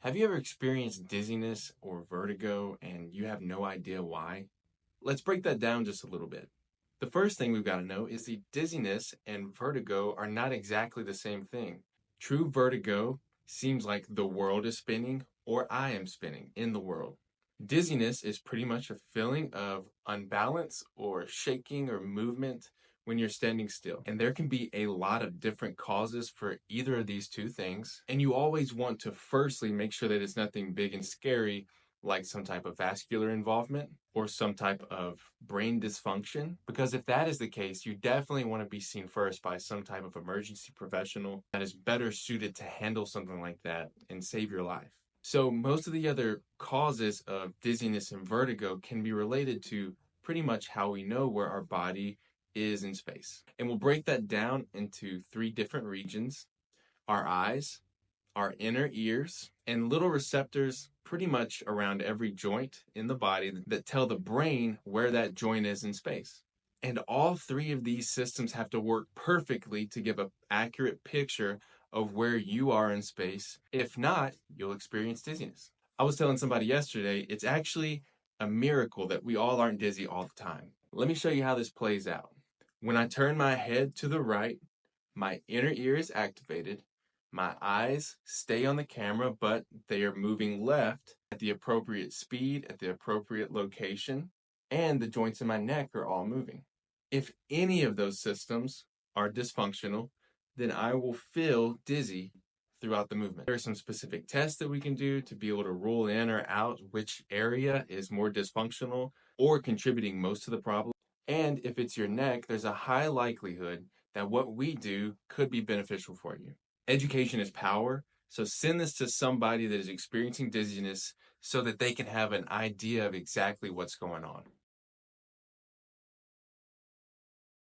Have you ever experienced dizziness or vertigo and you have no idea why? Let's break that down just a little bit. The first thing we've got to know is the dizziness and vertigo are not exactly the same thing. True vertigo seems like the world is spinning or I am spinning in the world. Dizziness is pretty much a feeling of unbalance or shaking or movement when you're standing still. And there can be a lot of different causes for either of these two things. And you always want to firstly make sure that it's nothing big and scary, like some type of vascular involvement or some type of brain dysfunction. Because if that is the case, you definitely want to be seen first by some type of emergency professional that is better suited to handle something like that and save your life. So most of the other causes of dizziness and vertigo can be related to pretty much how we know where our body is in space. And we'll break that down into three different regions: our eyes, our inner ears, and little receptors pretty much around every joint in the body that tell the brain where that joint is in space. And all three of these systems have to work perfectly to give an accurate picture of where you are in space. If not, you'll experience dizziness. I was telling somebody yesterday, it's actually a miracle that we all aren't dizzy all the time. Let me show you how this plays out. When I turn my head to the right, my inner ear is activated. My eyes stay on the camera, but they are moving left at the appropriate speed, at the appropriate location, and the joints in my neck are all moving. If any of those systems are dysfunctional, then I will feel dizzy throughout the movement. There are some specific tests that we can do to be able to rule in or out which area is more dysfunctional or contributing most to the problem. And if it's your neck, there's a high likelihood that what we do could be beneficial for you. Education is power, so send this to somebody that is experiencing dizziness so that they can have an idea of exactly what's going on.